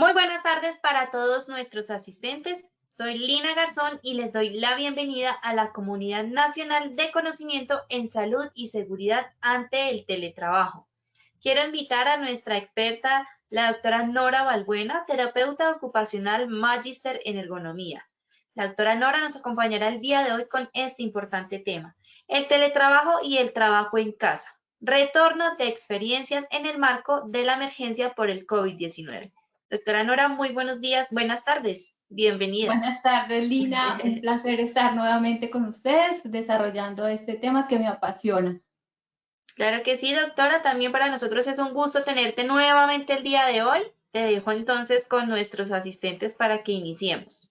Muy buenas tardes para todos nuestros asistentes. Soy Lina Garzón y les doy la bienvenida a la Comunidad Nacional de Conocimiento en Salud y Seguridad ante el Teletrabajo. Quiero invitar a nuestra experta, la doctora Nora Balbuena, terapeuta ocupacional magíster en ergonomía. La doctora Nora nos acompañará el día de hoy con este importante tema, el teletrabajo y el trabajo en casa. Retorno de experiencias en el marco de la emergencia por el COVID-19. Doctora Nora, muy buenos días, buenas tardes, bienvenida. Buenas tardes, Lina. Un placer estar nuevamente con ustedes desarrollando este tema que me apasiona. Claro que sí, doctora, también para nosotros es un gusto tenerte nuevamente el día de hoy. Te dejo entonces con nuestros asistentes para que iniciemos.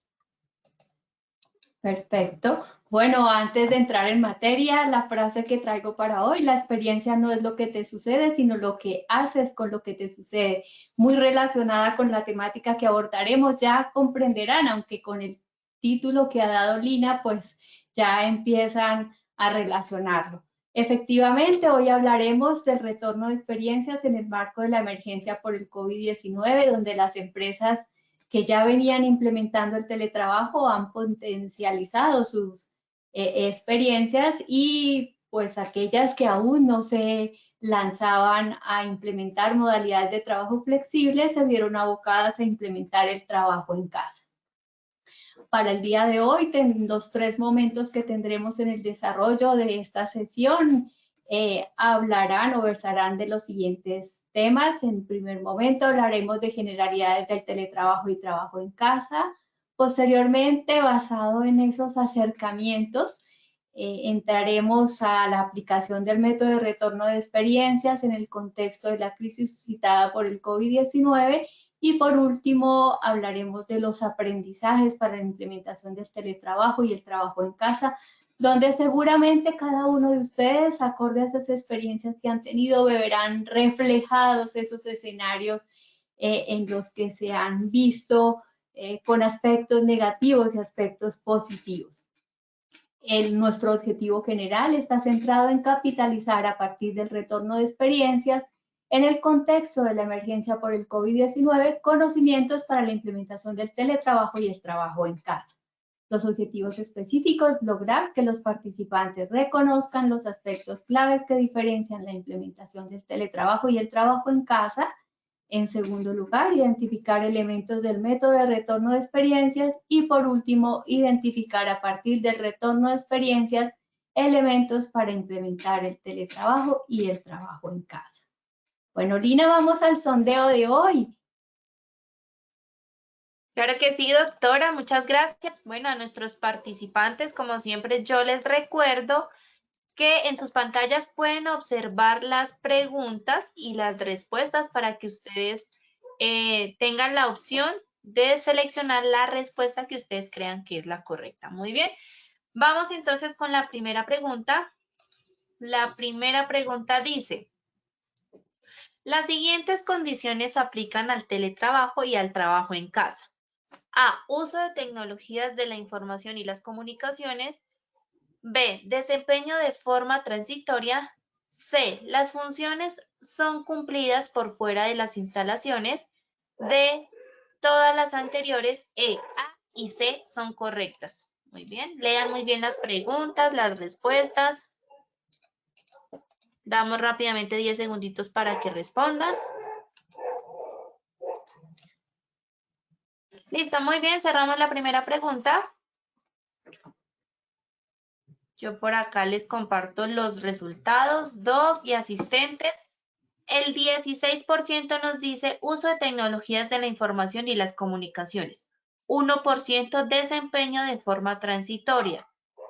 Perfecto. Bueno, antes de entrar en materia, la frase que traigo para hoy, la experiencia no es lo que te sucede, sino lo que haces con lo que te sucede. Muy relacionada con la temática que abordaremos, ya comprenderán, aunque con el título que ha dado Lina, pues ya empiezan a relacionarlo. Efectivamente, hoy hablaremos del retorno de experiencias en el marco de la emergencia por el COVID-19, donde las empresas que ya venían implementando el teletrabajo han potencializado sus experiencias y pues aquellas que aún no se lanzaban a implementar modalidades de trabajo flexibles se vieron abocadas a implementar el trabajo en casa. Para el día de hoy, los 3 momentos que tendremos en el desarrollo de esta sesión hablarán o versarán de los siguientes temas. En primer momento hablaremos de generalidades del teletrabajo y trabajo en casa. Posteriormente, basado en esos acercamientos, entraremos a la aplicación del método de retorno de experiencias en el contexto de la crisis suscitada por el COVID-19. Y por último, hablaremos de los aprendizajes para la implementación del teletrabajo y el trabajo en casa, donde seguramente cada uno de ustedes, acorde a esas experiencias que han tenido, verán reflejados esos escenarios en los que se han visto con aspectos negativos y aspectos positivos. Nuestro objetivo general está centrado en capitalizar a partir del retorno de experiencias en el contexto de la emergencia por el COVID-19, conocimientos para la implementación del teletrabajo y el trabajo en casa. Los objetivos específicos, lograr que los participantes reconozcan los aspectos claves que diferencian la implementación del teletrabajo y el trabajo en casa. En segundo lugar, identificar elementos del método de retorno de experiencias y por último, identificar a partir del retorno de experiencias elementos para implementar el teletrabajo y el trabajo en casa. Bueno, Lina, vamos al sondeo de hoy. Claro que sí, doctora, muchas gracias. Bueno, a nuestros participantes, como siempre, yo les recuerdo que en sus pantallas pueden observar las preguntas y las respuestas para que ustedes tengan la opción de seleccionar la respuesta que ustedes crean que es la correcta. Muy bien, vamos entonces con la primera pregunta. La primera pregunta dice, las siguientes condiciones aplican al teletrabajo y al trabajo en casa. A. Uso de tecnologías de la información y las comunicaciones. B. Desempeño de forma transitoria. C. Las funciones son cumplidas por fuera de las instalaciones. D. Todas las anteriores, E, A y C son correctas. Muy bien, lean muy bien las preguntas, las respuestas. Damos rápidamente 10 segunditos para que respondan. Listo, muy bien, cerramos la primera pregunta. Yo por acá les comparto los resultados, Doc y asistentes. El 16% nos dice uso de tecnologías de la información y las comunicaciones. 1% desempeño de forma transitoria.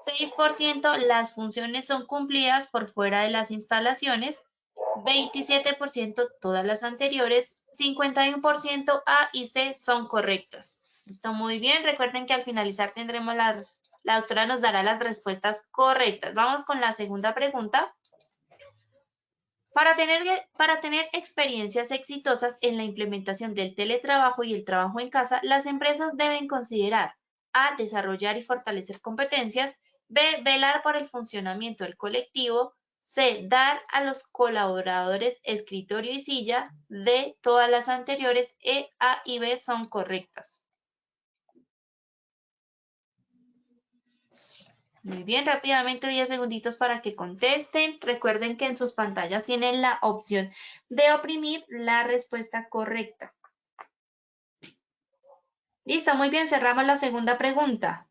6% las funciones son cumplidas por fuera de las instalaciones. 27% todas las anteriores. 51% A y C son correctas. Está muy bien. Recuerden que al finalizar tendremos la doctora nos dará las respuestas correctas. Vamos con la segunda pregunta. Para tener experiencias exitosas en la implementación del teletrabajo y el trabajo en casa, las empresas deben considerar A. Desarrollar y fortalecer competencias. B. Velar por el funcionamiento del colectivo. C, dar a los colaboradores escritorio y silla. D, todas las anteriores. E, A y B son correctas. Muy bien, rápidamente 10 segunditos para que contesten. Recuerden que en sus pantallas tienen la opción de oprimir la respuesta correcta. Listo, muy bien, cerramos la segunda pregunta.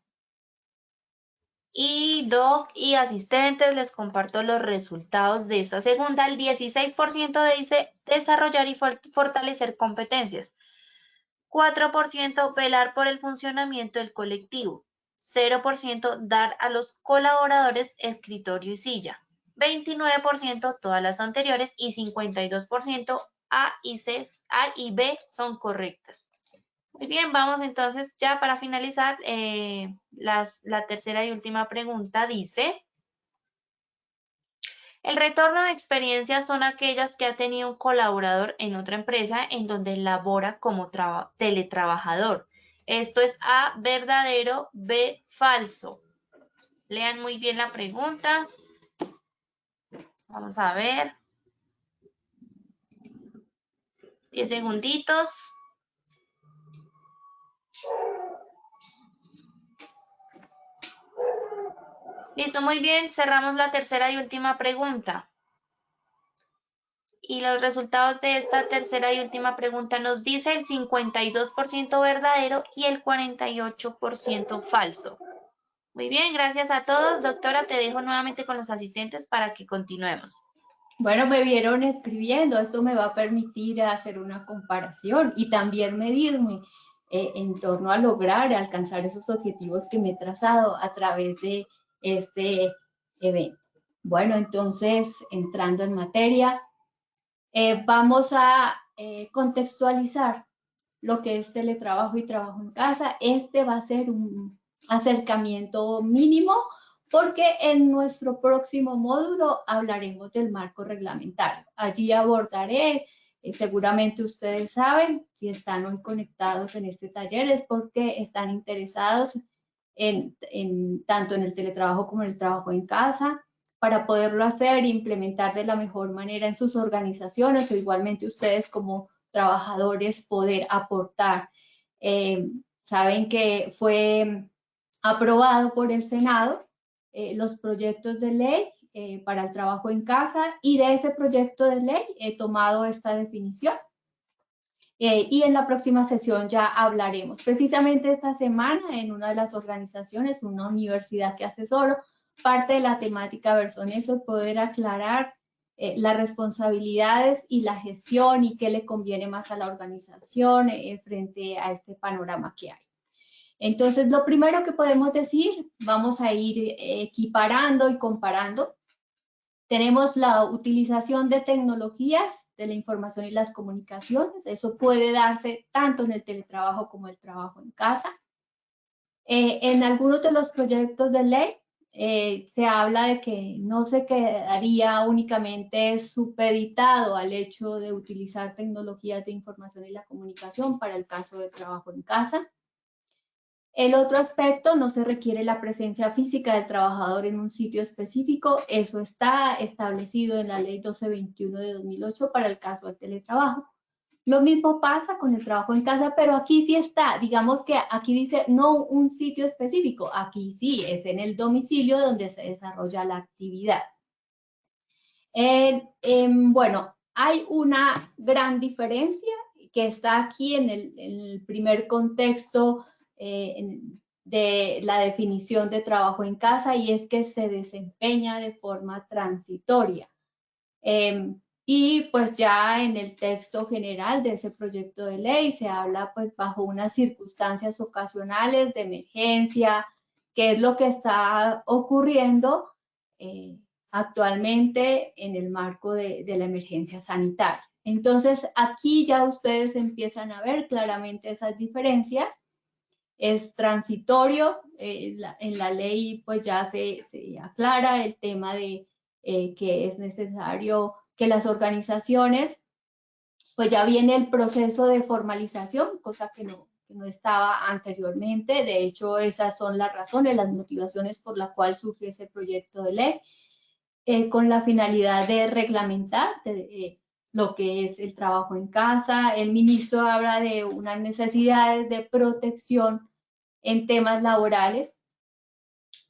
Y Doc y asistentes, les comparto los resultados de esta segunda. El 16% dice desarrollar y fortalecer competencias. 4% velar por el funcionamiento del colectivo. 0% dar a los colaboradores escritorio y silla. 29% todas las anteriores y 52% A y B son correctas. Muy bien, vamos entonces ya para finalizar. La tercera y última pregunta dice: el retorno de experiencias son aquellas que ha tenido un colaborador en otra empresa en donde labora como teletrabajador. Esto es A, verdadero, B, falso. Lean muy bien la pregunta. Vamos a ver. 10 segunditos. Listo, muy bien. Cerramos la tercera y última pregunta. Y los resultados de esta tercera y última pregunta nos dice el 52% verdadero y el 48% falso. Muy bien, gracias a todos. Doctora, te dejo nuevamente con los asistentes para que continuemos. Bueno, me vieron escribiendo, esto me va a permitir hacer una comparación y también medirme en torno a lograr alcanzar esos objetivos que me he trazado a través de este evento. Bueno, entonces, entrando en materia, vamos a contextualizar lo que es teletrabajo y trabajo en casa. Este va a ser un acercamiento mínimo porque en nuestro próximo módulo hablaremos del marco reglamentario. Allí abordaré, seguramente ustedes saben, si están hoy conectados en este taller es porque están interesados tanto en el teletrabajo como en el trabajo en casa, para poderlo hacer e implementar de la mejor manera en sus organizaciones o igualmente ustedes como trabajadores poder aportar. Saben que fue aprobado por el Senado los proyectos de ley para el trabajo en casa y de ese proyecto de ley he tomado esta definición. Y en la próxima sesión ya hablaremos. Precisamente esta semana en una de las organizaciones, una universidad que asesoro, parte de la temática versó en eso, poder aclarar las responsabilidades y la gestión y qué le conviene más a la organización frente a este panorama que hay. Entonces, lo primero que podemos decir, vamos a ir equiparando y comparando. Tenemos la utilización de tecnologías de la información y las comunicaciones. Eso puede darse tanto en el teletrabajo como el trabajo en casa. En algunos de los proyectos de ley se habla de que no se quedaría únicamente supeditado al hecho de utilizar tecnologías de información y la comunicación para el caso de trabajo en casa. El otro aspecto, no se requiere la presencia física del trabajador en un sitio específico. Eso está establecido en la Ley 1221 de 2008 para el caso del teletrabajo. Lo mismo pasa con el trabajo en casa, pero aquí sí está, digamos que aquí dice no un sitio específico, aquí sí es en el domicilio donde se desarrolla la actividad. Bueno, hay una gran diferencia que está aquí en el primer contexto de la definición de trabajo en casa y es que se desempeña de forma transitoria. Y pues ya en el texto general de ese proyecto de ley se habla pues bajo unas circunstancias ocasionales de emergencia, que es lo que está ocurriendo actualmente en el marco de la emergencia sanitaria. Entonces aquí ya ustedes empiezan a ver claramente esas diferencias. Es transitorio, en la ley pues ya se aclara el tema de que es necesario que las organizaciones, pues ya viene el proceso de formalización, cosa que no estaba anteriormente. De hecho, esas son las razones, las motivaciones por las cuales surge ese proyecto de ley. con la finalidad de reglamentar lo que es el trabajo en casa. El ministro habla de unas necesidades de protección en temas laborales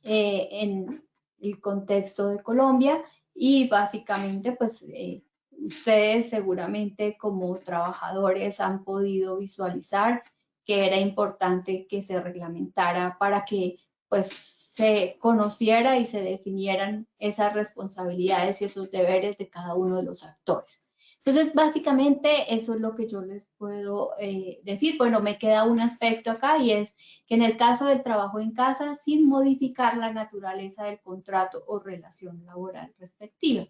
en el contexto de Colombia, y básicamente pues ustedes seguramente como trabajadores han podido visualizar que era importante que se reglamentara para que pues se conociera y se definieran esas responsabilidades y esos deberes de cada uno de los actores. Entonces, básicamente eso es lo que yo les puedo decir. Bueno, me queda un aspecto acá, y es que en el caso del trabajo en casa, sin modificar la naturaleza del contrato o relación laboral respectiva.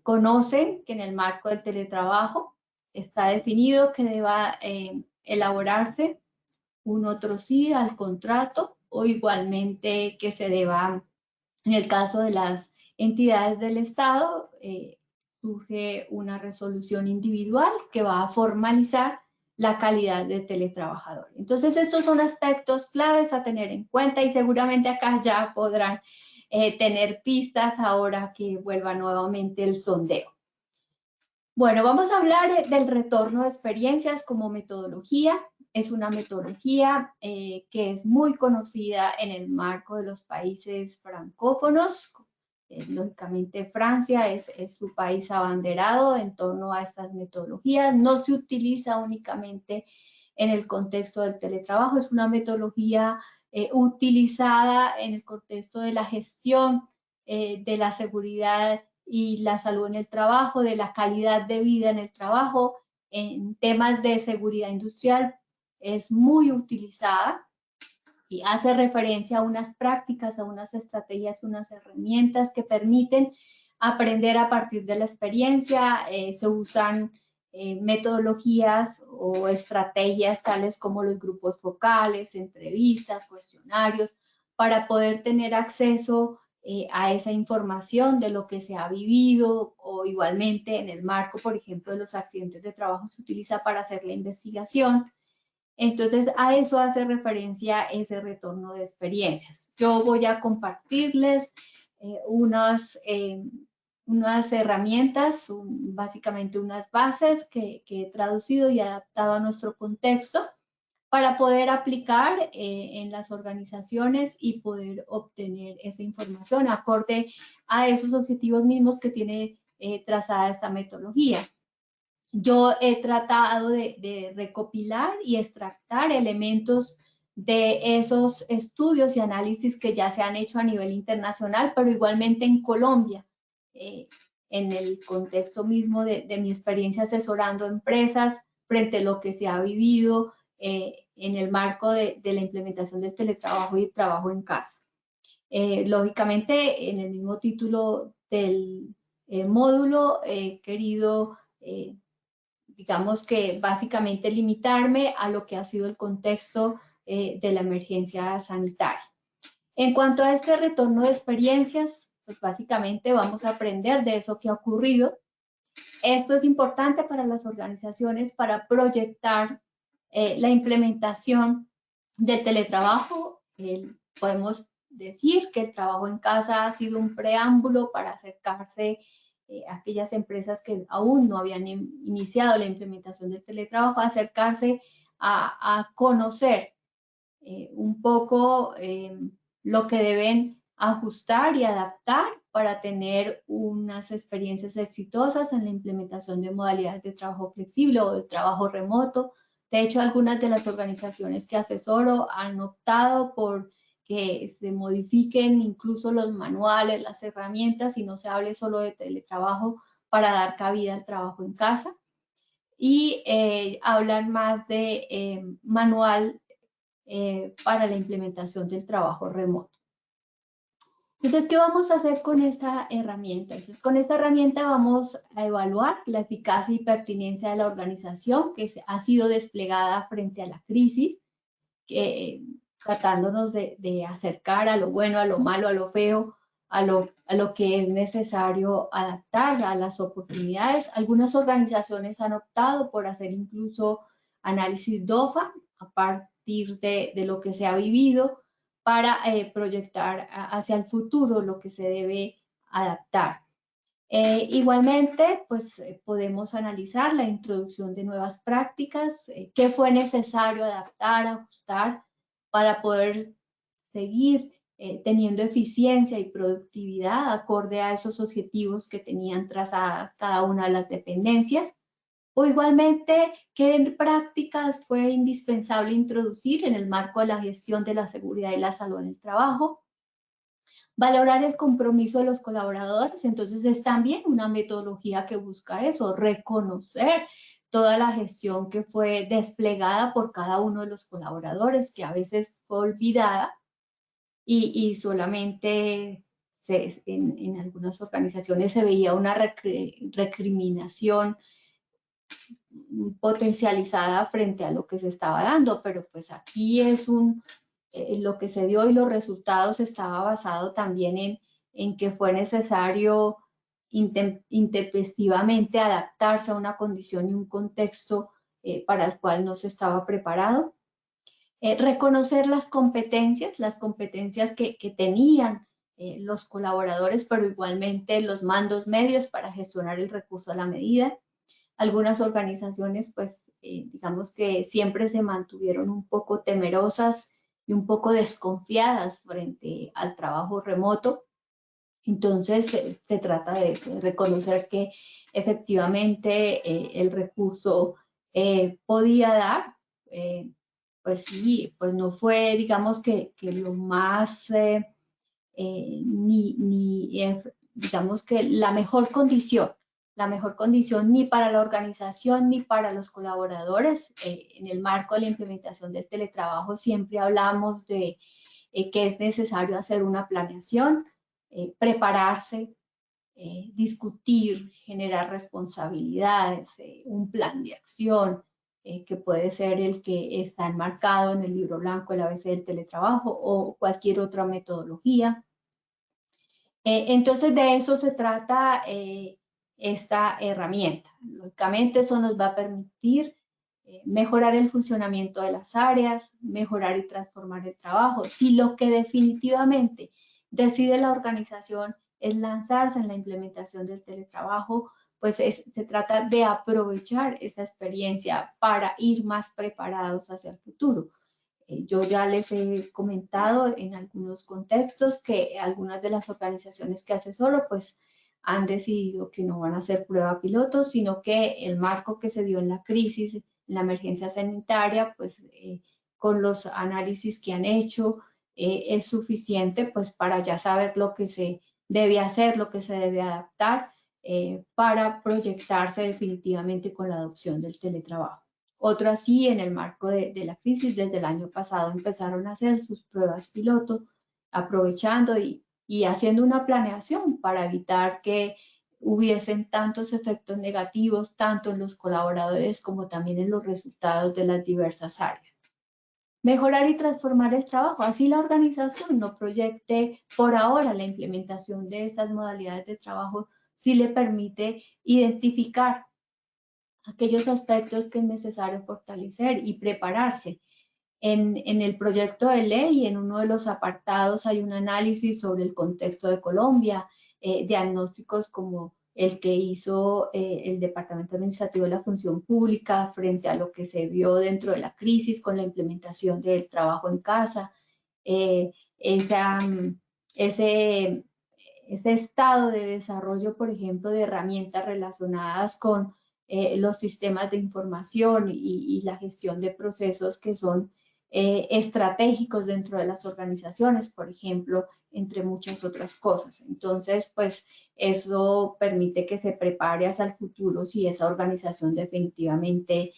Conocen que en el marco del teletrabajo está definido que deba elaborarse un otro sí al contrato, o igualmente que se deba, en el caso de las entidades del Estado, surge una resolución individual que va a formalizar la calidad de teletrabajador. Entonces, estos son aspectos claves a tener en cuenta, y seguramente acá ya podrán tener pistas ahora que vuelva nuevamente el sondeo. Bueno, vamos a hablar del retorno de experiencias como metodología. Es una metodología que es muy conocida en el marco de los países francófonos. Lógicamente, Francia es su país abanderado en torno a estas metodologías. No se utiliza únicamente en el contexto del teletrabajo, es una metodología utilizada en el contexto de la gestión de la seguridad y la salud en el trabajo, de la calidad de vida en el trabajo, en temas de seguridad industrial. Es muy utilizada y hace referencia a unas prácticas, a unas estrategias, unas herramientas que permiten aprender a partir de la experiencia. Se usan metodologías o estrategias tales como los grupos focales, entrevistas, cuestionarios, para poder tener acceso a esa información de lo que se ha vivido, o igualmente en el marco, por ejemplo, de los accidentes de trabajo se utiliza para hacer la investigación. Entonces, a eso hace referencia ese retorno de experiencias. Yo voy a compartirles unas herramientas, básicamente unas bases que he traducido y adaptado a nuestro contexto para poder aplicar en las organizaciones y poder obtener esa información acorde a esos objetivos mismos que tiene trazada esta metodología. Yo he tratado de recopilar y extractar elementos de esos estudios y análisis que ya se han hecho a nivel internacional, pero igualmente en Colombia, en el contexto mismo de mi experiencia asesorando empresas frente a lo que se ha vivido en el marco de la implementación del teletrabajo y el trabajo en casa. Lógicamente, en el mismo título del módulo he querido digamos que básicamente limitarme a lo que ha sido el contexto de la emergencia sanitaria. En cuanto a este retorno de experiencias, pues básicamente vamos a aprender de eso que ha ocurrido. Esto es importante para las organizaciones para proyectar la implementación del teletrabajo. Podemos decir que el trabajo en casa ha sido un preámbulo para acercarse a aquellas empresas que aún no habían iniciado la implementación del teletrabajo, acercarse a conocer un poco lo que deben ajustar y adaptar para tener unas experiencias exitosas en la implementación de modalidades de trabajo flexible o de trabajo remoto. De hecho, algunas de las organizaciones que asesoro han optado por que se modifiquen incluso los manuales, las herramientas, y no se hable solo de teletrabajo para dar cabida al trabajo en casa. Y hablan más de manual para la implementación del trabajo remoto. Entonces, ¿qué vamos a hacer con esta herramienta? Entonces, con esta herramienta vamos a evaluar la eficacia y pertinencia de la organización que ha sido desplegada frente a la crisis, tratándonos de acercar a lo bueno, a lo malo, a lo feo, a lo que es necesario adaptar a las oportunidades. Algunas organizaciones han optado por hacer incluso análisis DOFA a partir de lo que se ha vivido para proyectar hacia el futuro lo que se debe adaptar. Igualmente, pues podemos analizar la introducción de nuevas prácticas, qué fue necesario adaptar, ajustar para poder seguir teniendo eficiencia y productividad acorde a esos objetivos que tenían trazadas cada una de las dependencias. O igualmente, qué prácticas fue indispensable introducir en el marco de la gestión de la seguridad y la salud en el trabajo. Valorar el compromiso de los colaboradores, entonces es también una metodología que busca eso, reconocer toda la gestión que fue desplegada por cada uno de los colaboradores, que a veces fue olvidada y solamente en algunas organizaciones se veía una recriminación potencializada frente a lo que se estaba dando, pero pues aquí es lo que se dio y los resultados estaba basado también en que fue necesario intempestivamente adaptarse a una condición y un contexto para el cual no se estaba preparado. Reconocer las competencias que tenían los colaboradores, pero igualmente los mandos medios para gestionar el recurso a la medida. Algunas organizaciones, pues, digamos que siempre se mantuvieron un poco temerosas y un poco desconfiadas frente al trabajo remoto. Entonces, se trata de reconocer que efectivamente el recurso podía dar, pues sí, pues no fue, digamos que lo más, digamos que la mejor condición ni para la organización ni para los colaboradores. En el marco de la implementación del teletrabajo siempre hablamos de que es necesario hacer una planeación, prepararse, discutir, generar responsabilidades, un plan de acción, que puede ser el que está enmarcado en el libro blanco, el ABC del teletrabajo o cualquier otra metodología. Entonces de eso se trata esta herramienta. Lógicamente eso nos va a permitir mejorar el funcionamiento de las áreas, mejorar y transformar el trabajo. Si lo que definitivamente decide la organización es lanzarse en la implementación del teletrabajo, pues se trata de aprovechar esta experiencia para ir más preparados hacia el futuro. Yo ya les he comentado en algunos contextos que algunas de las organizaciones que asesoro pues han decidido que no van a hacer prueba piloto, sino que el marco que se dio en la crisis, en la emergencia sanitaria, pues con los análisis que han hecho es suficiente pues para ya saber lo que se debe hacer, lo que se debe adaptar para proyectarse definitivamente con la adopción del teletrabajo. Otras sí, en el marco de la crisis, desde el año pasado empezaron a hacer sus pruebas piloto, aprovechando y haciendo una planeación para evitar que hubiesen tantos efectos negativos, tanto en los colaboradores como también en los resultados de las diversas áreas. Mejorar y transformar el trabajo. Así la organización no proyecte por ahora la implementación de estas modalidades de trabajo, sí le permite identificar aquellos aspectos que es necesario fortalecer y prepararse. En el proyecto de ley, en uno de los apartados, hay un análisis sobre el contexto de Colombia, diagnósticos como el que hizo el Departamento Administrativo de la Función Pública frente a lo que se vio dentro de la crisis con la implementación del trabajo en casa, ese estado de desarrollo, por ejemplo, de herramientas relacionadas con los sistemas de información y la gestión de procesos que son estratégicos dentro de las organizaciones, por ejemplo, entre muchas otras cosas. Entonces, pues eso permite que se prepare hacia el futuro si esa organización definitivamente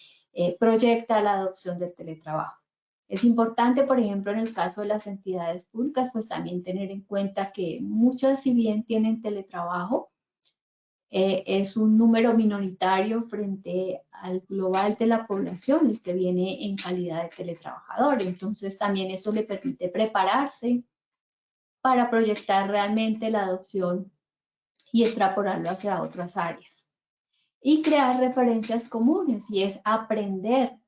proyecta la adopción del teletrabajo. Es importante, por ejemplo, en el caso de las entidades públicas, pues también tener en cuenta que muchas, si bien tienen teletrabajo, es un número minoritario frente al global de la población, el que viene en calidad de teletrabajador. Entonces, también esto le permite prepararse para proyectar realmente la adopción y extrapolarlo hacia otras áreas. Y crear referencias comunes, y es aprender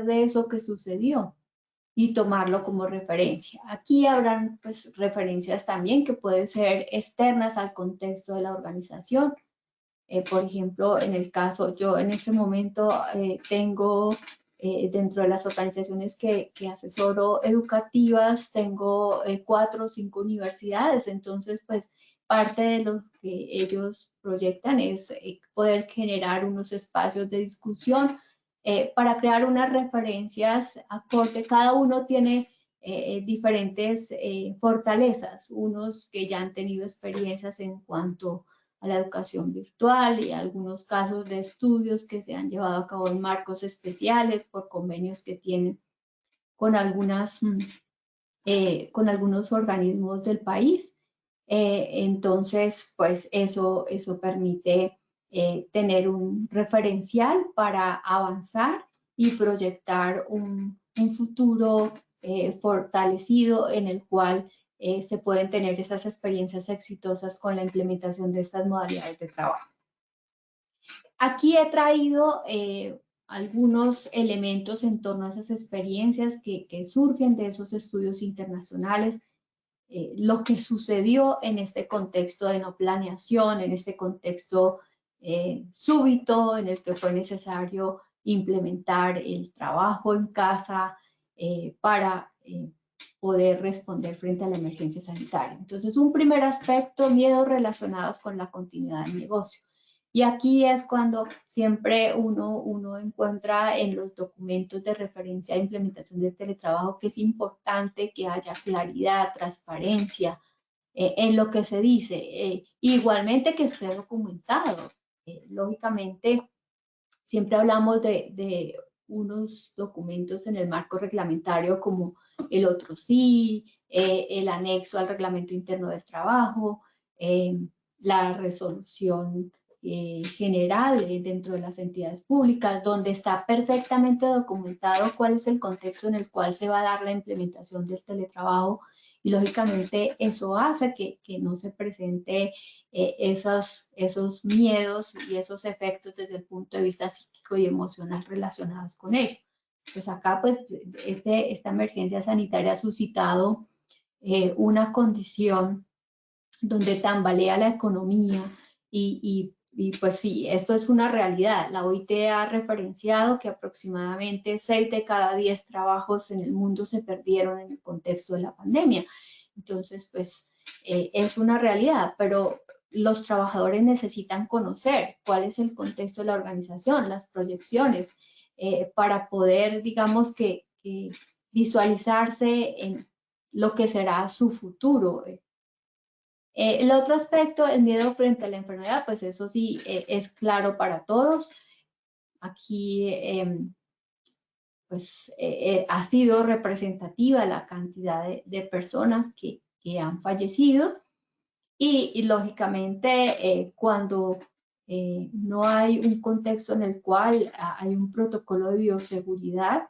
de eso que sucedió. y tomarlo como referencia. Aquí habrán pues referencias también que pueden ser externas al contexto de la organización. Por ejemplo, en el caso, yo en este momento tengo dentro de las organizaciones que asesoro educativas, tengo 4 o 5 universidades, entonces pues parte de lo que ellos proyectan es poder generar unos espacios de discusión para crear unas referencias acorde. Cada uno tiene diferentes fortalezas, unos que ya han tenido experiencias en cuanto a la educación virtual y algunos casos de estudios que se han llevado a cabo en marcos especiales por convenios que tienen con con algunos organismos del país. Entonces, pues eso permite tener un referencial para avanzar y proyectar un futuro fortalecido en el cual se pueden tener esas experiencias exitosas con la implementación de estas modalidades de trabajo. Aquí he traído algunos elementos en torno a esas experiencias que surgen de esos estudios internacionales, lo que sucedió en este contexto de no planeación, en este contexto súbito en el que fue necesario implementar el trabajo en casa para poder responder frente a la emergencia sanitaria. Entonces, un primer aspecto, miedos relacionados con la continuidad del negocio. Y aquí es cuando siempre uno encuentra en los documentos de referencia de implementación del teletrabajo que es importante que haya claridad, transparencia en lo que se dice. Igualmente que esté documentado. Lógicamente, siempre hablamos de unos documentos en el marco reglamentario como el otro sí, el anexo al reglamento interno del trabajo, la resolución general dentro de las entidades públicas, donde está perfectamente documentado cuál es el contexto en el cual se va a dar la implementación del teletrabajo y lógicamente eso hace que no se presente esos miedos y esos efectos desde el punto de vista psíquico y emocional relacionados con ello. Pues acá pues esta emergencia sanitaria ha suscitado una condición donde tambalea la economía y pues sí, esto es una realidad. La OIT ha referenciado que aproximadamente 6 de cada 10 trabajos en el mundo se perdieron en el contexto de la pandemia. Entonces, pues es una realidad, pero los trabajadores necesitan conocer cuál es el contexto de la organización, las proyecciones, para poder, digamos, que visualizarse en lo que será su futuro. El otro aspecto, el miedo frente a la enfermedad, pues eso sí es claro para todos. Aquí pues ha sido representativa la cantidad de personas que han fallecido y lógicamente cuando no hay un contexto en el cual hay un protocolo de bioseguridad,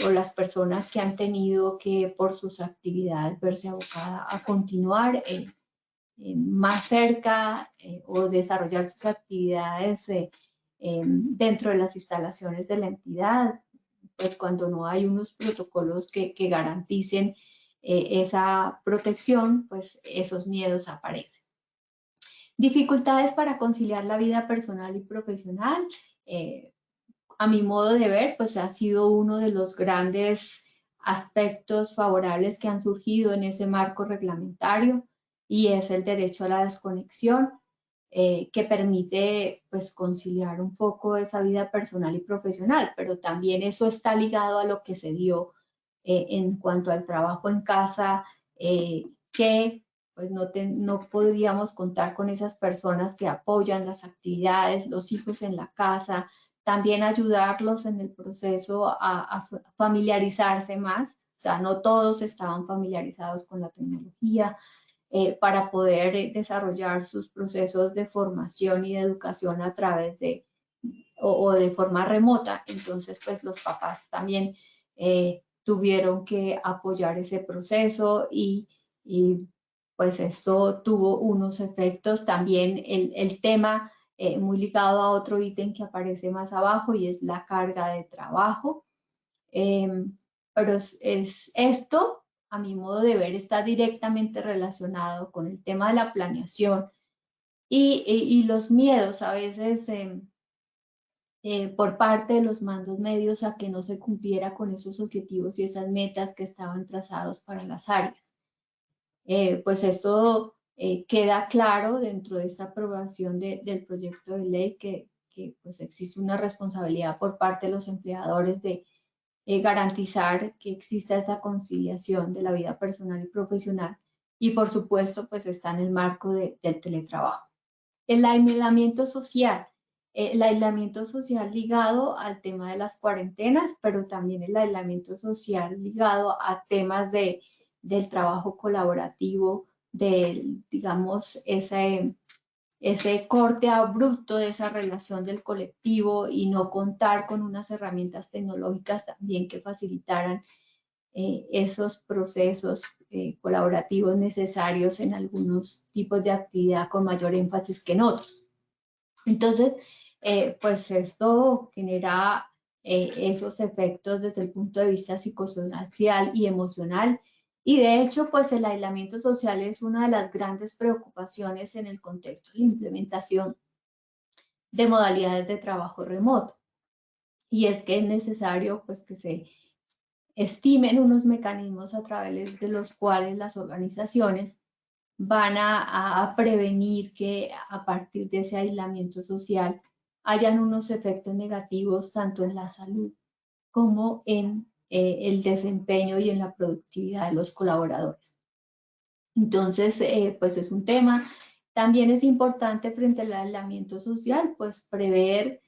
o las personas que han tenido que por sus actividades verse abocada a continuar más cerca o desarrollar sus actividades dentro de las instalaciones de la entidad, pues cuando no hay unos protocolos que garanticen esa protección, pues esos miedos aparecen. Dificultades para conciliar la vida personal y profesional. A mi modo de ver, pues ha sido uno de los grandes aspectos favorables que han surgido en ese marco reglamentario y es el derecho a la desconexión que permite pues conciliar un poco esa vida personal y profesional, pero también eso está ligado a lo que se dio en cuanto al trabajo en casa, que pues no podríamos contar con esas personas que apoyan las actividades, los hijos en la casa, también ayudarlos en el proceso a familiarizarse más, o sea, no todos estaban familiarizados con la tecnología para poder desarrollar sus procesos de formación y de educación a través de o de forma remota. Entonces, pues los papás también tuvieron que apoyar ese proceso y pues esto tuvo unos efectos. También el tema muy ligado a otro ítem que aparece más abajo y es la carga de trabajo. pero esto, a mi modo de ver, está directamente relacionado con el tema de la planeación y los miedos a veces por parte de los mandos medios a que no se cumpliera con esos objetivos y esas metas que estaban trazados para las áreas. Pues esto queda claro dentro de esta aprobación del proyecto de ley que pues existe una responsabilidad por parte de los empleadores de garantizar que exista esa conciliación de la vida personal y profesional y por supuesto pues está en el marco del teletrabajo. El aislamiento social. El aislamiento social ligado al tema de las cuarentenas, pero también el aislamiento social ligado a temas del trabajo colaborativo, digamos, ese corte abrupto de esa relación del colectivo y no contar con unas herramientas tecnológicas también que facilitaran esos procesos colaborativos necesarios en algunos tipos de actividad con mayor énfasis que en otros. Entonces, pues esto genera esos efectos desde el punto de vista psicosocial y emocional. Y de hecho, pues el aislamiento social es una de las grandes preocupaciones en el contexto de la implementación de modalidades de trabajo remoto. Y es que es necesario pues que se estimen unos mecanismos a través de los cuales las organizaciones van a prevenir que a partir de ese aislamiento social hayan unos efectos negativos tanto en la salud como en el desempeño y en la productividad de los colaboradores. Entonces, pues es un tema. También es importante frente al aislamiento social, pues prever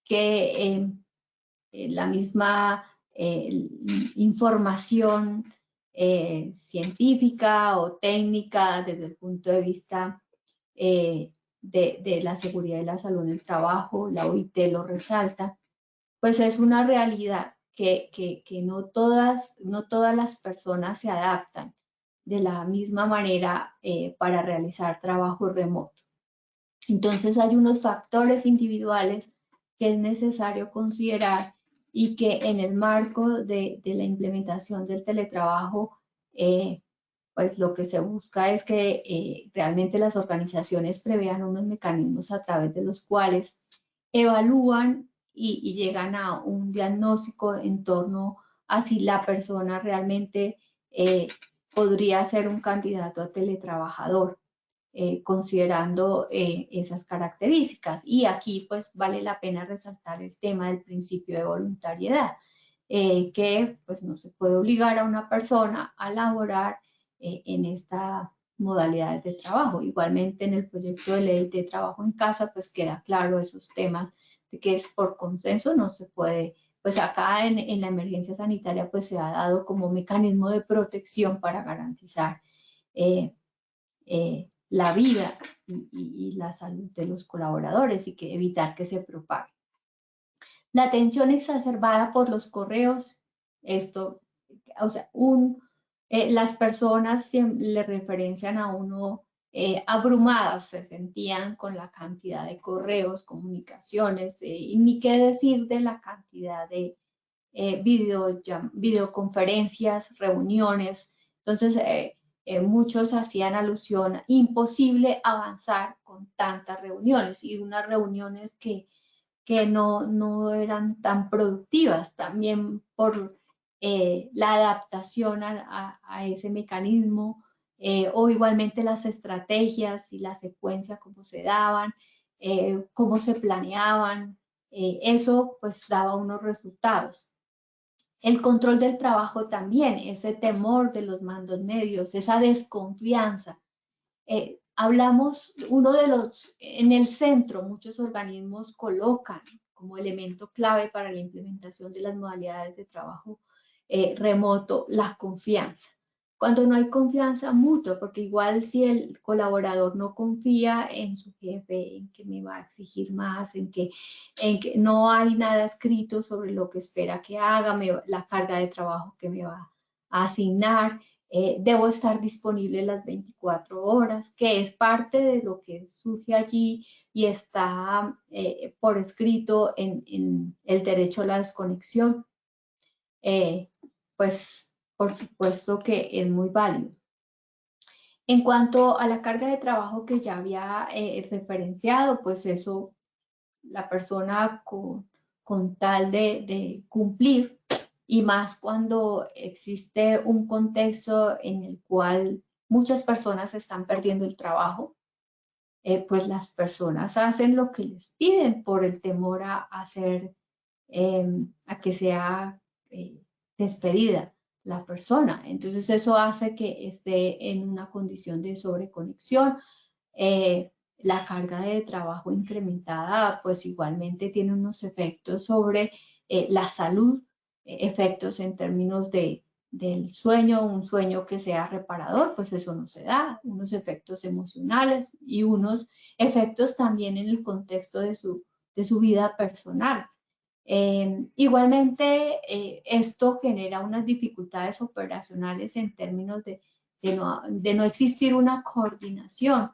que la misma información científica o técnica desde el punto de vista de la seguridad y la salud en el trabajo, la OIT lo resalta, pues es una realidad que no todas las personas se adaptan de la misma manera para realizar trabajo remoto. Entonces hay unos factores individuales que es necesario considerar y que en el marco de la implementación del teletrabajo, pues lo que se busca es que realmente las organizaciones prevean unos mecanismos a través de los cuales evalúan y llegan a un diagnóstico en torno a si la persona realmente podría ser un candidato a teletrabajador. Considerando esas características. Y aquí pues vale la pena resaltar el tema del principio de voluntariedad, que pues no se puede obligar a una persona a laborar en esta modalidad de trabajo. Igualmente en el proyecto de ley de trabajo en casa pues queda claro esos temas de que es por consenso, no se puede, pues acá en la emergencia sanitaria pues se ha dado como mecanismo de protección para garantizar la vida y la salud de los colaboradores y que evitar que se propague. La atención exacerbada por los correos, esto, o sea, las personas le referencian a uno abrumadas, se sentían con la cantidad de correos, comunicaciones, y ni qué decir de la cantidad de videoconferencias, reuniones. Entonces, muchos hacían alusión a imposible avanzar con tantas reuniones y unas reuniones que no eran tan productivas, también por la adaptación a ese mecanismo o igualmente las estrategias y la secuencia, cómo se daban, cómo se planeaban, eso pues daba unos resultados. El control del trabajo también, ese temor de los mandos medios, esa desconfianza. Hablamos, en el centro, muchos organismos colocan como elemento clave para la implementación de las modalidades de trabajo remoto la confianza. Cuando no hay confianza mutua, porque igual si el colaborador no confía en su jefe, en que me va a exigir más, en que no hay nada escrito sobre lo que espera que haga, la carga de trabajo que me va a asignar, debo estar disponible las 24 horas, que es parte de lo que surge allí y está por escrito en el derecho a la desconexión. pues por supuesto que es muy válido. En cuanto a la carga de trabajo que ya había referenciado, pues eso, la persona con tal de cumplir, y más cuando existe un contexto en el cual muchas personas están perdiendo el trabajo, pues las personas hacen lo que les piden por el temor a que sea despedida la persona. Entonces eso hace que esté en una condición de sobreconexión. La carga de trabajo incrementada pues igualmente tiene unos efectos sobre la salud, efectos en términos del sueño, un sueño que sea reparador, pues eso no se da, unos efectos emocionales y unos efectos también en el contexto de su vida personal. Igualmente, esto genera unas dificultades operacionales en términos de no existir una coordinación.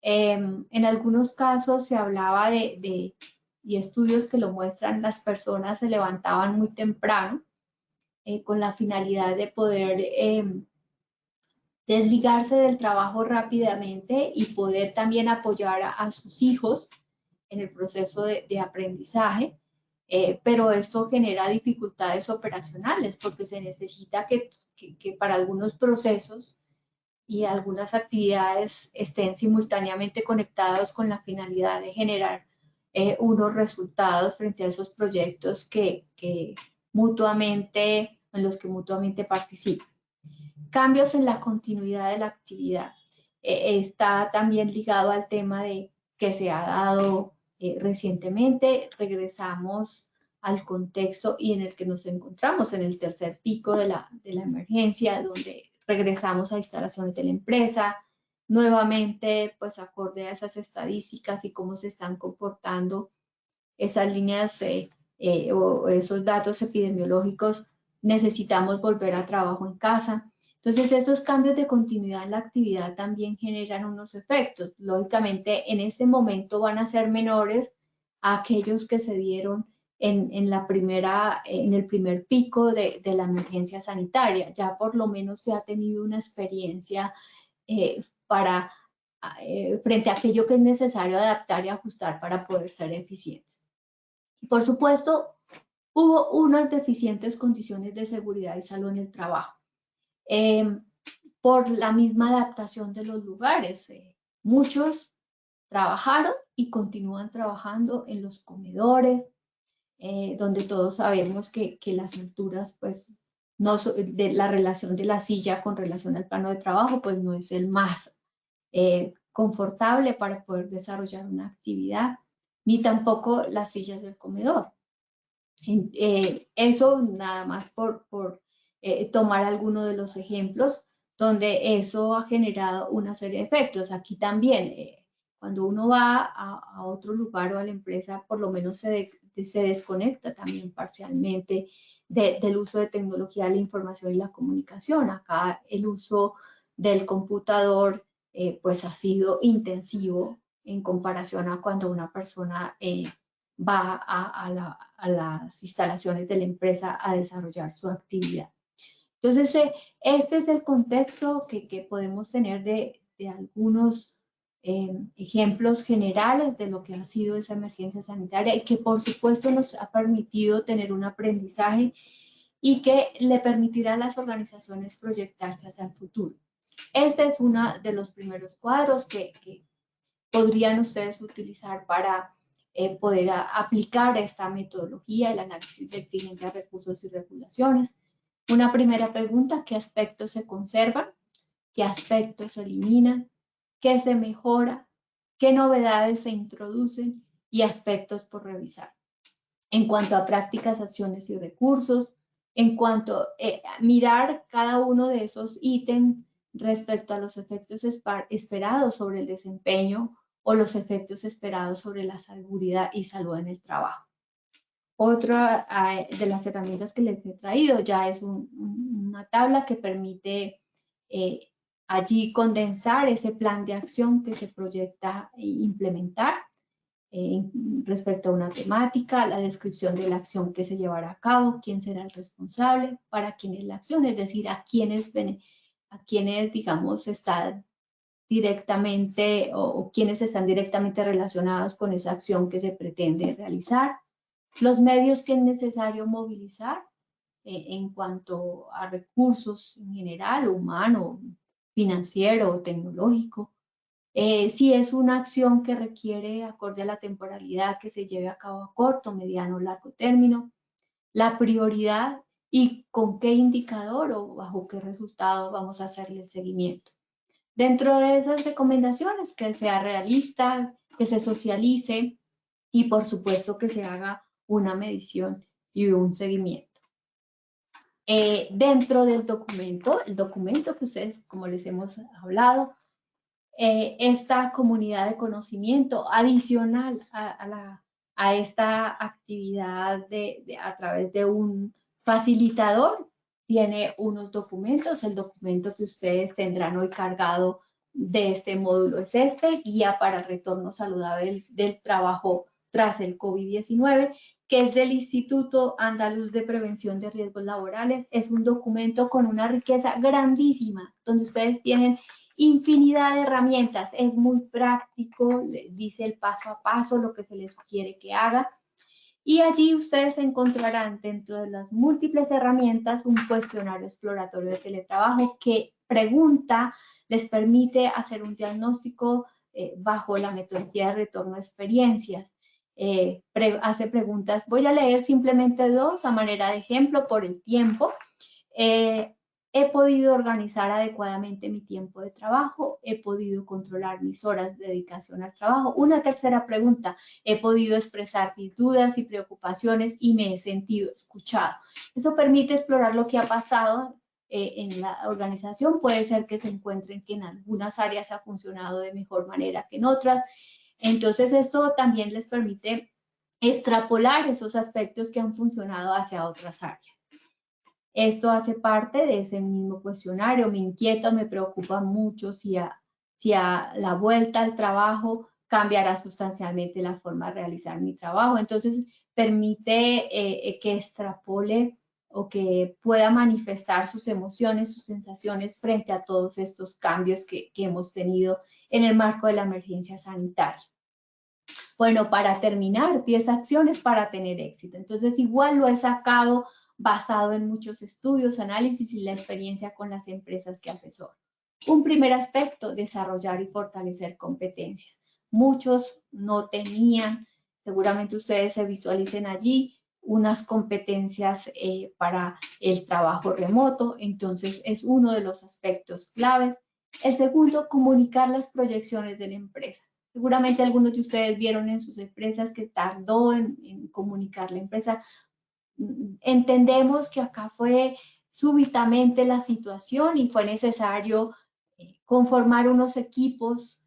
En algunos casos se hablaba y estudios que lo muestran, las personas se levantaban muy temprano con la finalidad de poder desligarse del trabajo rápidamente y poder también apoyar a sus hijos en el proceso de aprendizaje. Pero esto genera dificultades operacionales porque se necesita que para algunos procesos y algunas actividades estén simultáneamente conectados con la finalidad de generar unos resultados frente a esos proyectos en los que mutuamente participan. Cambios en la continuidad de la actividad. Está también ligado al tema que se ha dado recientemente. Regresamos al contexto y en el que nos encontramos en el tercer pico de la emergencia, donde regresamos a instalaciones de la empresa, nuevamente pues acorde a esas estadísticas y cómo se están comportando esas líneas o esos datos epidemiológicos, necesitamos volver a trabajo en casa. Entonces, esos cambios de continuidad en la actividad también generan unos efectos. Lógicamente, en ese momento van a ser menores a aquellos que se dieron en el primer pico de la emergencia sanitaria. Ya por lo menos se ha tenido una experiencia frente a aquello que es necesario adaptar y ajustar para poder ser eficientes. Por supuesto, hubo unas deficientes condiciones de seguridad y salud en el trabajo. Por la misma adaptación de los lugares. Muchos trabajaron y continúan trabajando en los comedores, donde todos sabemos que las alturas, pues, de la relación de la silla con relación al plano de trabajo, pues no es el más confortable para poder desarrollar una actividad, ni tampoco las sillas del comedor. Eso nada más por tomar alguno de los ejemplos donde eso ha generado una serie de efectos. Aquí también, cuando uno va a otro lugar o a la empresa, por lo menos se desconecta también parcialmente del uso de tecnología, la información y la comunicación. Acá el uso del computador pues ha sido intensivo en comparación a cuando una persona va a las instalaciones de la empresa a desarrollar su actividad. Entonces, este es el contexto que podemos tener de algunos ejemplos generales de lo que ha sido esa emergencia sanitaria y que por supuesto nos ha permitido tener un aprendizaje y que le permitirá a las organizaciones proyectarse hacia el futuro. Este es uno de los primeros cuadros que podrían ustedes utilizar para poder aplicar esta metodología, el análisis de exigencias, recursos y regulaciones. Una primera pregunta: ¿qué aspectos se conservan? ¿Qué aspectos se eliminan? ¿Qué se mejora? ¿Qué novedades se introducen? Y aspectos por revisar. En cuanto a prácticas, acciones y recursos, en cuanto a mirar cada uno de esos ítems respecto a los efectos esperados sobre el desempeño o los efectos esperados sobre la seguridad y salud en el trabajo. Otra de las herramientas que les he traído ya es una tabla que permite allí condensar ese plan de acción que se proyecta implementar. respecto a una temática, la descripción de la acción que se llevará a cabo, quién será el responsable, para quién es la acción, es decir, a quienes, digamos, están directamente o quienes están directamente relacionados con esa acción que se pretende realizar, los medios que es necesario movilizar en cuanto a recursos en general, humano, financiero o tecnológico. Si es una acción que requiere, acorde a la temporalidad, que se lleve a cabo a corto, mediano o largo término, la prioridad y con qué indicador o bajo qué resultado vamos a hacerle el seguimiento. Dentro de esas recomendaciones, que sea realista, que se socialice y por supuesto que se haga una medición y un seguimiento. Dentro del documento, el documento que ustedes, como les hemos hablado, esta comunidad de conocimiento adicional a esta actividad a través de un facilitador, tiene unos documentos. El documento que ustedes tendrán hoy cargado de este módulo es este, Guía para el Retorno Saludable del Trabajo tras el COVID-19, que es del Instituto Andaluz de Prevención de Riesgos Laborales. Es un documento con una riqueza grandísima, donde ustedes tienen infinidad de herramientas. Es muy práctico, dice el paso a paso, lo que se les sugiere que haga. Y allí ustedes encontrarán, dentro de las múltiples herramientas, un cuestionario exploratorio de teletrabajo que les permite hacer un diagnóstico bajo la metodología de retorno a experiencias. Hace preguntas. Voy a leer simplemente dos a manera de ejemplo por el tiempo. He podido organizar adecuadamente mi tiempo de trabajo, he podido controlar mis horas de dedicación al trabajo. Una tercera pregunta, he podido expresar mis dudas y preocupaciones y me he sentido escuchado. Eso permite explorar lo que ha pasado en la organización. Puede ser que se encuentren que en algunas áreas ha funcionado de mejor manera que en otras. Entonces, esto también les permite extrapolar esos aspectos que han funcionado hacia otras áreas. Esto hace parte de ese mismo cuestionario. Me inquieta, me preocupa mucho si a la vuelta al trabajo cambiará sustancialmente la forma de realizar mi trabajo. Entonces, permite que extrapole o que pueda manifestar sus emociones, sus sensaciones frente a todos estos cambios que hemos tenido en el marco de la emergencia sanitaria. Bueno, para terminar, 10 acciones para tener éxito. Entonces, igual lo he sacado basado en muchos estudios, análisis y la experiencia con las empresas que asesoro. Un primer aspecto, desarrollar y fortalecer competencias. Muchos no tenían, seguramente ustedes se visualicen allí, unas competencias para el trabajo remoto, entonces es uno de los aspectos claves. El segundo, comunicar las proyecciones de la empresa. Seguramente algunos de ustedes vieron en sus empresas que tardó en comunicar la empresa. Entendemos que acá fue súbitamente la situación y fue necesario conformar unos equipos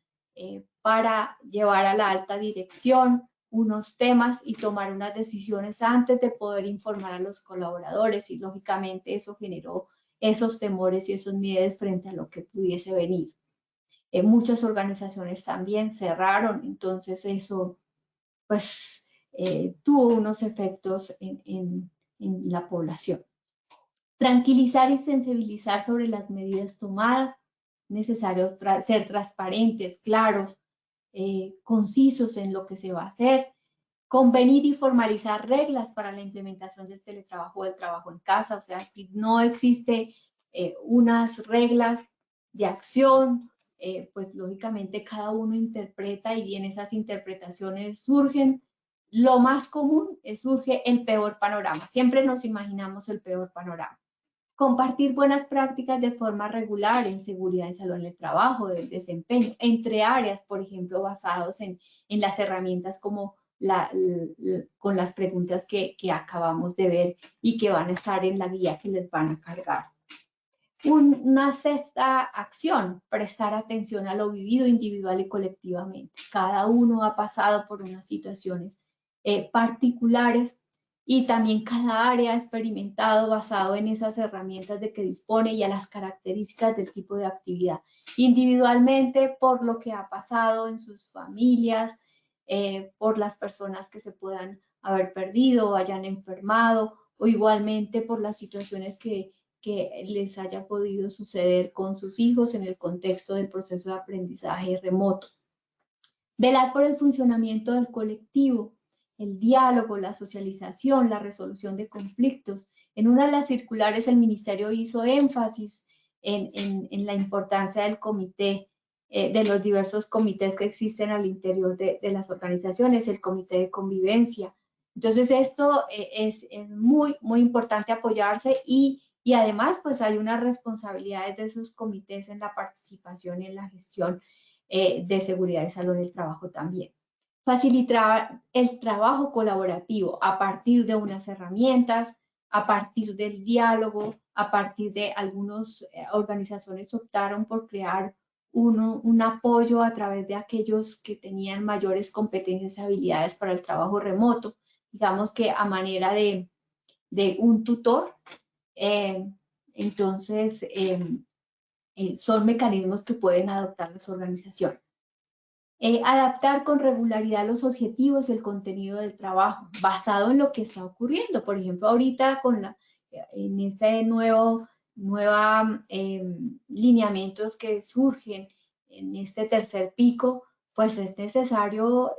para llevar a la alta dirección unos temas y tomar unas decisiones antes de poder informar a los colaboradores, y lógicamente eso generó esos temores y esos miedos frente a lo que pudiese venir. Muchas organizaciones también cerraron, entonces eso pues tuvo unos efectos en la población. Tranquilizar y sensibilizar sobre las medidas tomadas. Necesario ser transparentes, claros, concisos en lo que se va a hacer. Convenir y formalizar reglas para la implementación del teletrabajo o del trabajo en casa. O sea, si no existe unas reglas de acción, pues lógicamente cada uno interpreta y en esas interpretaciones surgen. Lo más común surge el peor panorama. Siempre nos imaginamos el peor panorama. Compartir buenas prácticas de forma regular en seguridad y salud en el trabajo, del desempeño, entre áreas, por ejemplo, basados en las herramientas como con las preguntas que acabamos de ver y que van a estar en la guía que les van a cargar. Una sexta acción, prestar atención a lo vivido individual y colectivamente. Cada uno ha pasado por unas situaciones particulares y también cada área ha experimentado basado en esas herramientas de que dispone y a las características del tipo de actividad. Individualmente, por lo que ha pasado en sus familias, por las personas que se puedan haber perdido o hayan enfermado, o igualmente por las situaciones que les haya podido suceder con sus hijos en el contexto del proceso de aprendizaje remoto. Velar por el funcionamiento del colectivo, el diálogo, la socialización, la resolución de conflictos. En una de las circulares el Ministerio hizo énfasis en la importancia del comité, de los diversos comités que existen al interior de las organizaciones, el comité de convivencia. Entonces esto es muy, muy importante apoyarse y además pues hay unas responsabilidades de esos comités en la participación y en la gestión de seguridad y salud en el trabajo también. Facilitar el trabajo colaborativo a partir de unas herramientas, a partir del diálogo, a partir de algunas organizaciones optaron por crear un apoyo a través de aquellos que tenían mayores competencias y habilidades para el trabajo remoto, digamos que a manera de un tutor. Entonces, son mecanismos que pueden adoptar las organizaciones. Adaptar con regularidad los objetivos y el contenido del trabajo, basado en lo que está ocurriendo. Por ejemplo, ahorita en este lineamientos que surgen en este tercer pico, pues es necesario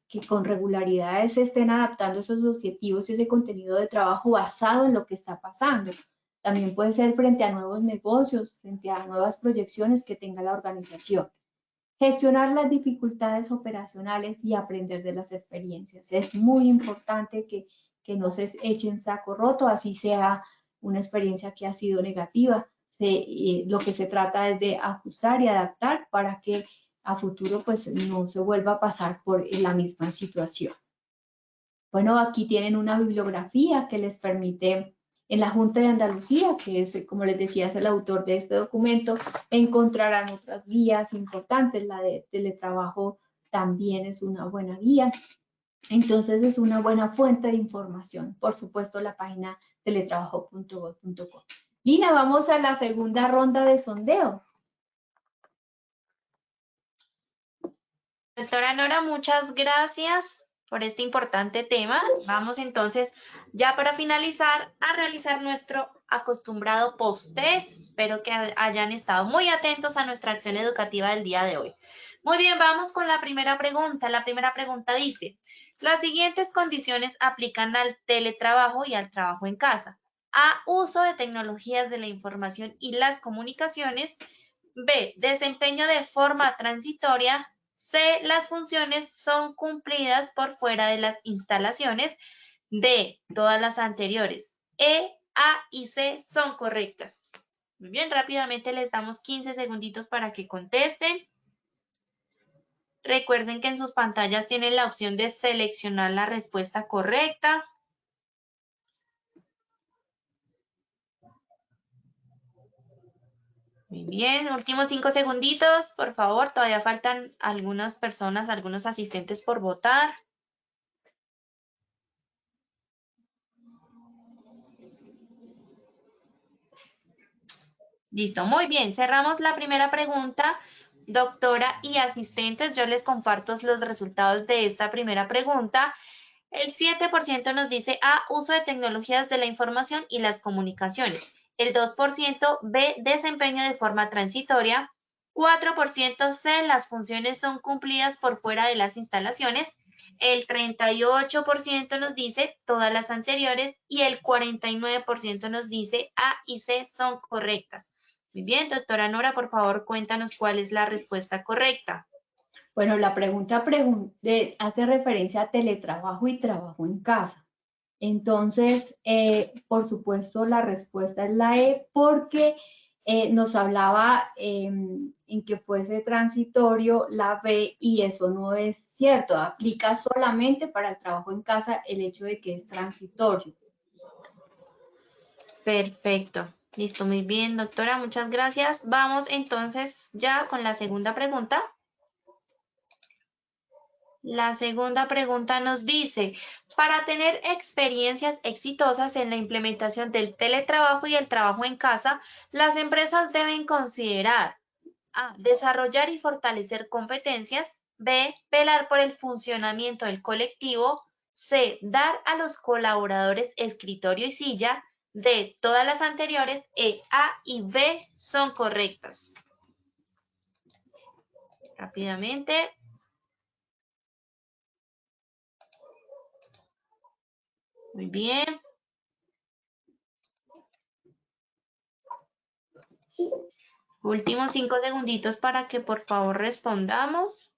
que con regularidad se estén adaptando esos objetivos y ese contenido de trabajo basado en lo que está pasando. También puede ser frente a nuevos negocios, frente a nuevas proyecciones que tenga la organización. Gestionar las dificultades operacionales y aprender de las experiencias. Es muy importante que no se echen saco roto, así sea una experiencia que ha sido negativa. Lo que se trata es de ajustar y adaptar para que a futuro pues no se vuelva a pasar por la misma situación. Bueno, aquí tienen una bibliografía que les permite en la Junta de Andalucía, que es, como les decía, es el autor de este documento, encontrarán otras guías importantes. La de teletrabajo también es una buena guía. Entonces, es una buena fuente de información. Por supuesto, la página teletrabajo.gov.co. Lina, vamos a la segunda ronda de sondeo. Doctora Nora, muchas gracias por este importante tema. Vamos entonces, ya para finalizar, a realizar nuestro acostumbrado post-test. Espero que hayan estado muy atentos a nuestra acción educativa del día de hoy. Muy bien, vamos con la primera pregunta. La primera pregunta dice, las siguientes condiciones aplican al teletrabajo y al trabajo en casa. A, uso de tecnologías de la información y las comunicaciones. B, desempeño de forma transitoria. C, las funciones son cumplidas por fuera de las instalaciones. D, todas las anteriores. E, A y C son correctas. Muy bien, rápidamente les damos 15 segunditos para que contesten. Recuerden que en sus pantallas tienen la opción de seleccionar la respuesta correcta. Muy bien, últimos 5 segunditos, por favor. Todavía faltan algunas personas, algunos asistentes por votar. Listo, muy bien. Cerramos la primera pregunta. Doctora y asistentes, yo les comparto los resultados de esta primera pregunta. El 7% nos dice A, uso de tecnologías de la información y las comunicaciones. El 2% B, desempeño de forma transitoria. 4% C, las funciones son cumplidas por fuera de las instalaciones. El 38% nos dice todas las anteriores y el 49% nos dice A y C son correctas. Muy bien, doctora Nora, por favor, cuéntanos cuál es la respuesta correcta. Bueno, la pregunta hace referencia a teletrabajo y trabajo en casa. Entonces, por supuesto, la respuesta es la E porque nos hablaba en que fuese transitorio la B y eso no es cierto. Aplica solamente para el trabajo en casa el hecho de que es transitorio. Perfecto. Listo, muy bien, doctora, muchas gracias. Vamos entonces ya con la segunda pregunta. La segunda pregunta nos dice, para tener experiencias exitosas en la implementación del teletrabajo y el trabajo en casa, las empresas deben considerar A, desarrollar y fortalecer competencias, B, velar por el funcionamiento del colectivo. C, dar a los colaboradores escritorio y silla. D, todas las anteriores. A y B son correctas. Rápidamente. Muy bien. Últimos 5 segunditos para que por favor respondamos.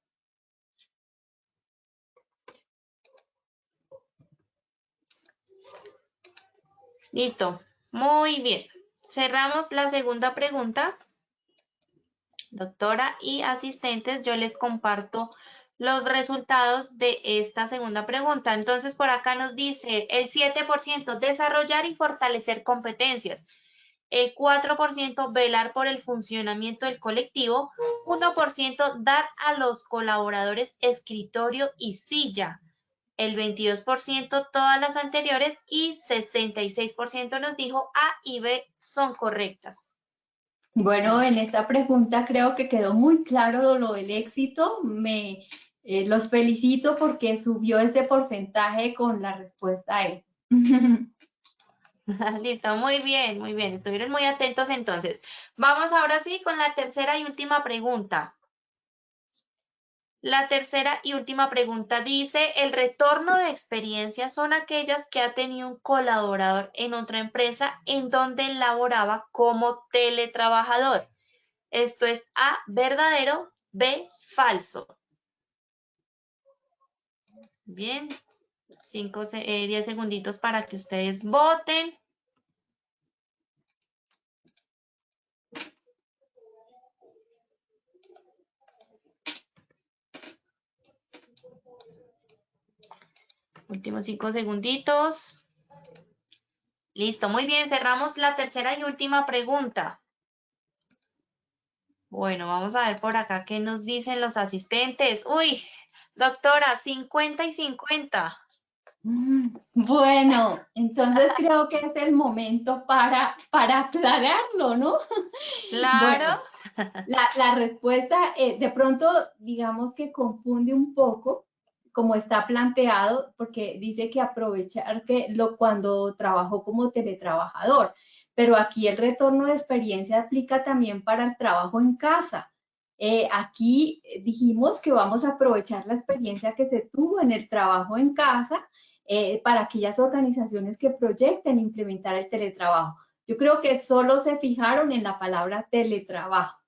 Listo. Muy bien. Cerramos la segunda pregunta. Doctora y asistentes, yo les comparto los resultados de esta segunda pregunta. Entonces, por acá nos dice el 7% desarrollar y fortalecer competencias, el 4% velar por el funcionamiento del colectivo, 1% dar a los colaboradores escritorio y silla, el 22% todas las anteriores y 66% nos dijo A y B son correctas. Bueno, en esta pregunta creo que quedó muy claro lo del éxito. Los felicito porque subió ese porcentaje con la respuesta E. Listo, muy bien, muy bien. Estuvieron muy atentos entonces. Vamos ahora sí con la tercera y última pregunta. La tercera y última pregunta dice, el retorno de experiencia son aquellas que ha tenido un colaborador en otra empresa en donde laboraba como teletrabajador. Esto es A, verdadero, B, falso. Bien, 10 segunditos para que ustedes voten. Últimos 5 segunditos. Listo, muy bien, cerramos la tercera y última pregunta. Bueno, vamos a ver por acá qué nos dicen los asistentes. Uy, doctora, 50 y 50. Bueno, entonces creo que es el momento para aclararlo, ¿no? Claro. Bueno, la respuesta de pronto digamos que confunde un poco como está planteado, porque dice que aprovechar cuando trabajó como teletrabajador, pero aquí el retorno de experiencia aplica también para el trabajo en casa. Aquí dijimos que vamos a aprovechar la experiencia que se tuvo en el trabajo en casa para aquellas organizaciones que proyecten implementar el teletrabajo. Yo creo que solo se fijaron en la palabra teletrabajo.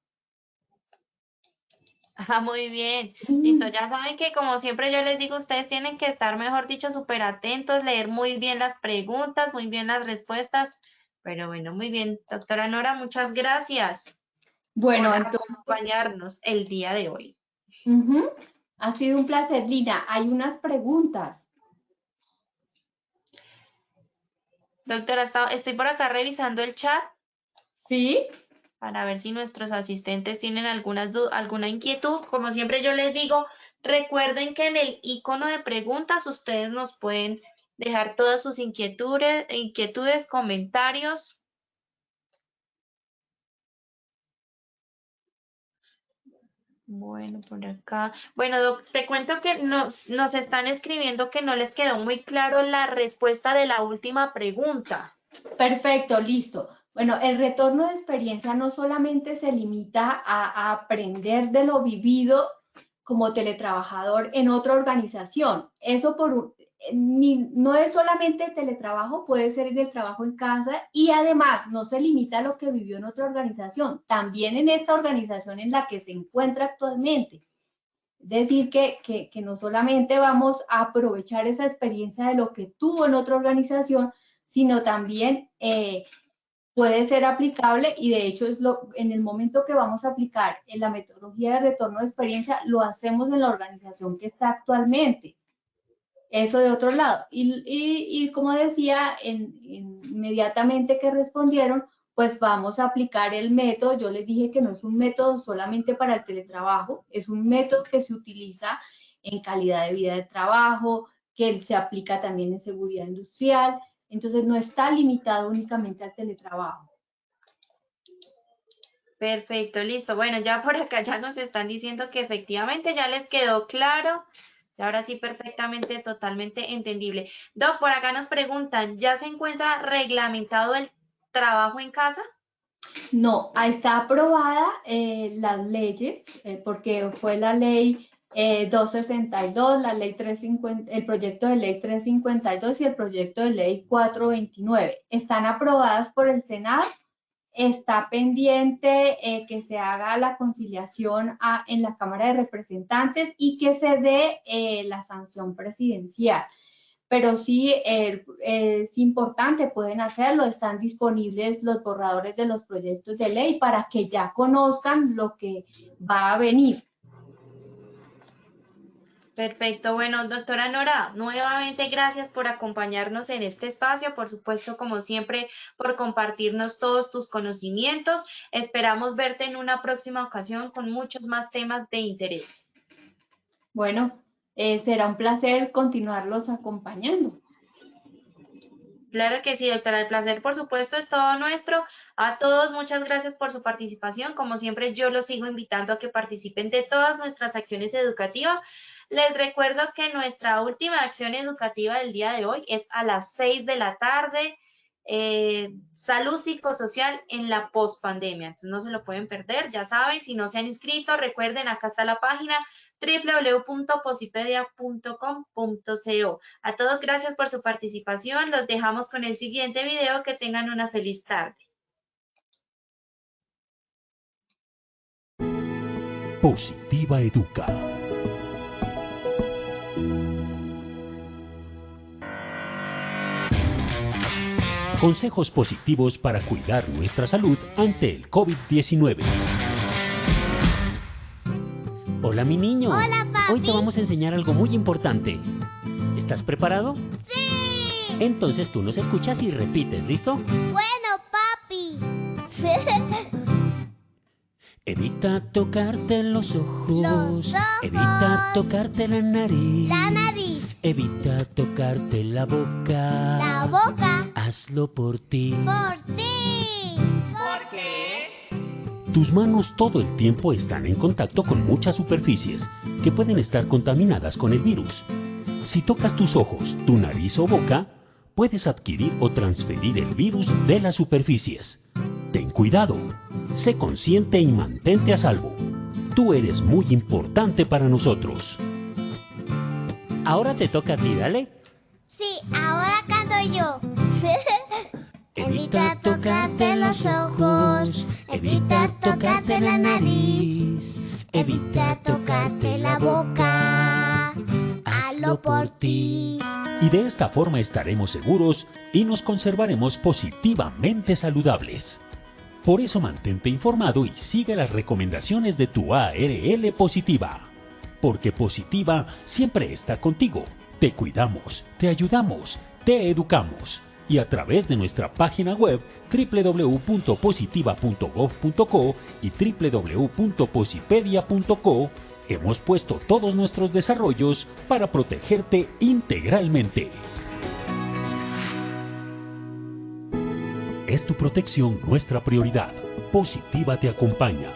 Ah, muy bien. Listo, ya saben que como siempre yo les digo, ustedes tienen que estar, mejor dicho, súper atentos, leer muy bien las preguntas, muy bien las respuestas. Pero bueno, muy bien. Doctora Nora, muchas gracias Bueno, por entonces, acompañarnos el día de hoy. ha sido un placer, Lina. Hay unas preguntas. Doctora, estoy por acá revisando el chat ¿Sí? para ver si nuestros asistentes tienen alguna inquietud. Como siempre yo les digo, recuerden que en el icono de preguntas ustedes nos pueden dejar todas sus inquietudes, comentarios. Bueno, por acá. Bueno, Doc, te cuento que nos están escribiendo que no les quedó muy claro la respuesta de la última pregunta. Perfecto, listo. Bueno, el retorno de experiencia no solamente se limita a aprender de lo vivido como teletrabajador en otra organización. Eso no es solamente teletrabajo, puede ser en el trabajo en casa y además no se limita a lo que vivió en otra organización, también en esta organización en la que se encuentra actualmente. Es decir, que no solamente vamos a aprovechar esa experiencia de lo que tuvo en otra organización, sino también puede ser aplicable y de hecho en el momento que vamos a aplicar en la metodología de retorno de experiencia, lo hacemos en la organización que está actualmente. Eso de otro lado. Y como decía, inmediatamente que respondieron, pues vamos a aplicar el método. Yo les dije que no es un método solamente para el teletrabajo, es un método que se utiliza en calidad de vida de trabajo, que se aplica también en seguridad industrial. Entonces no está limitado únicamente al teletrabajo. Perfecto, listo. Bueno, ya por acá ya nos están diciendo que efectivamente ya les quedó claro. Y ahora sí, perfectamente, totalmente entendible. Doc, por acá nos preguntan, ¿ya se encuentra reglamentado el trabajo en casa? No, ahí está aprobada las leyes, porque fue la ley 262, la ley 350, el proyecto de ley 352 y el proyecto de ley 429. Están aprobadas por el Senado. Está pendiente que se haga la conciliación en la Cámara de Representantes y que se dé la sanción presidencial. Pero sí es importante, pueden hacerlo, están disponibles los borradores de los proyectos de ley para que ya conozcan lo que va a venir. Perfecto. Bueno, doctora Nora, nuevamente gracias por acompañarnos en este espacio, por supuesto, como siempre, por compartirnos todos tus conocimientos. Esperamos verte en una próxima ocasión con muchos más temas de interés. Bueno, será un placer continuarlos acompañando. Claro que sí, doctora. El placer, por supuesto, es todo nuestro. A todos, muchas gracias por su participación. Como siempre, yo los sigo invitando a que participen de todas nuestras acciones educativas. Les recuerdo que nuestra última acción educativa del día de hoy es a las 6 de la tarde. Salud psicosocial en la pospandemia. Entonces no se lo pueden perder, ya saben, si no se han inscrito, recuerden, acá está la página www.posipedia.com.co. A todos gracias por su participación, los dejamos con el siguiente video, que tengan una feliz tarde. Positiva Educa. Consejos positivos para cuidar nuestra salud ante el COVID-19. Hola, mi niño. Hola, papi. Hoy te vamos a enseñar algo muy importante. ¿Estás preparado? ¡Sí! Entonces tú nos escuchas y repites, ¿listo? Bueno, papi. Evita tocarte los ojos. Los ojos. Evita tocarte la nariz. La nariz. Evita tocarte la boca. La boca. Hazlo por ti. Por ti. ¿Por qué? Tus manos todo el tiempo están en contacto con muchas superficies que pueden estar contaminadas con el virus. Si tocas tus ojos, tu nariz o boca, puedes adquirir o transferir el virus de las superficies. Ten cuidado, sé consciente y mantente a salvo. Tú eres muy importante para nosotros. Ahora te toca a ti, dale. Sí, ahora canto yo. Evita tocarte los ojos. Evita tocarte la nariz. Evita tocarte la boca. Hazlo por ti. Y de esta forma estaremos seguros y nos conservaremos positivamente saludables. Por eso mantente informado y sigue las recomendaciones de tu ARL Positiva. Porque Positiva siempre está contigo. Te cuidamos, te ayudamos, te educamos. Y a través de nuestra página web www.positiva.gov.co y www.posipedia.co hemos puesto todos nuestros desarrollos para protegerte integralmente. Es tu protección nuestra prioridad. Positiva te acompaña.